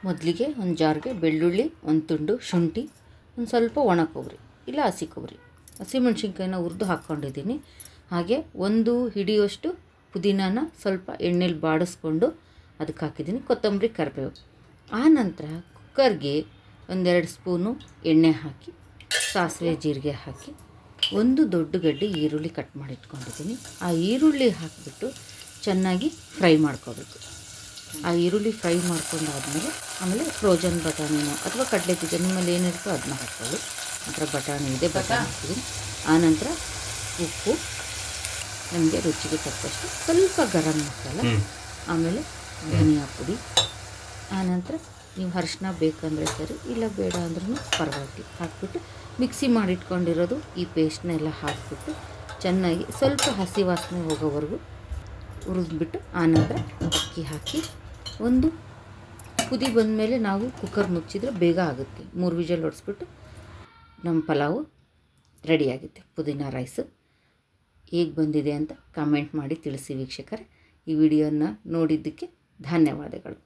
ಮೊದಲಿಗೆ ಒಂದು ಜಾರ್ಗೆ ಬೆಳ್ಳುಳ್ಳಿ, ಒಂದು ತುಂಡು ಶುಂಠಿ, ಒಂದು ಸ್ವಲ್ಪ ಒಣ ಕೊಬ್ಬರಿ ಇಲ್ಲ ಹಸಿ ಕೊಬ್ಬರಿ, ಹಸಿಮೆಣ್ಸಿನ್ಕಾಯಿನ ಹುರಿದು ಹಾಕ್ಕೊಂಡಿದ್ದೀನಿ. ಹಾಗೆ ಒಂದು ಹಿಡಿಯುವಷ್ಟು ಪುದೀನಾನ ಸ್ವಲ್ಪ ಎಣ್ಣೆಲಿ ಬಾಡಿಸ್ಕೊಂಡು ಅದಕ್ಕೆ ಹಾಕಿದ್ದೀನಿ. ಕೊತ್ತಂಬರಿ, ಕರಿಬೇವು. ಆನಂತರ ಕುಕ್ಕರ್ಗೆ ಒಂದೆರಡು ಸ್ಪೂನು ಎಣ್ಣೆ ಹಾಕಿ ಸಾಸಿವೆ ಜೀರಿಗೆ ಹಾಕಿ ಒಂದು ದೊಡ್ಡ ಗಡ್ಡೆ ಈರುಳ್ಳಿ ಕಟ್ ಮಾಡಿ ಇಟ್ಕೊಂಡಿದ್ದೀನಿ. ಆ ಈರುಳ್ಳಿ ಹಾಕಿಬಿಟ್ಟು ಚೆನ್ನಾಗಿ ಫ್ರೈ ಮಾಡ್ಕೋಬೇಕು. ಆ ಈರುಳ್ಳಿ ಫ್ರೈ ಮಾಡ್ಕೊಂಡಾದ್ಮೇಲೆ ಆಮೇಲೆ ಫ್ರೋಜನ್ ಬಟಾಣಿನೋ ಅಥವಾ ಕಡಲೆ ಬೀಜ ನಿಮ್ಮಲ್ಲಿ ಏನಿರುತ್ತೋ ಅದನ್ನ ಹಾಕ್ಕೊಳ್ಳಿ. ನಂತರ ಬಟಾಣಿ ಇದೆ, ಬಟಾಣಿ ಹಾಕ್ತೀನಿ. ಆನಂತರ ಉಪ್ಪು, ನಮಗೆ ರುಚಿಗೆ ತಕ್ಕಷ್ಟು ಸ್ವಲ್ಪ ಗರಂ ಮಸಾಲ, ಆಮೇಲೆ ಧನಿಯಾ ಪುಡಿ. ಆನಂತರ ನೀವು ಅರಿಶಿನ ಬೇಕಂದರೆ ಸರಿ, ಇಲ್ಲ ಬೇಡ ಅಂದ್ರೂ ಪರವಾಗಿಲ್ಲ. ಹಾಕ್ಬಿಟ್ಟು ಮಿಕ್ಸಿ ಮಾಡಿಟ್ಕೊಂಡಿರೋದು ಈ ಪೇಸ್ಟ್ನೆಲ್ಲ ಹಾಕಿಬಿಟ್ಟು ಚೆನ್ನಾಗಿ ಸ್ವಲ್ಪ ಹಸಿ ವಾಸನೆ ಹೋಗೋವರೆಗೂ ಹುರಿದ್ಬಿಟ್ಟು ಆನಂತರ ಅಕ್ಕಿ ಹಾಕಿ ಒಂದು ಕುದಿ ಬಂದಮೇಲೆ ನಾವು ಕುಕ್ಕರ್ ಮುಚ್ಚಿದರೆ ಬೇಗ ಆಗುತ್ತೆ. 3 ವಿಷಲ್ ಹೊಡೆಸ್ಬಿಟ್ಟು ನಮ್ಮ ಪಲಾವು ರೆಡಿಯಾಗುತ್ತೆ. ಪುದೀನ ರೈಸು ಹೇಗೆ ಬಂದಿದೆ ಅಂತ ಕಮೆಂಟ್ ಮಾಡಿ ತಿಳಿಸಿ ವೀಕ್ಷಕರೇ. ಈ ವಿಡಿಯೋನ ನೋಡಿದ್ದಕ್ಕೆ ಧನ್ಯವಾದಗಳು.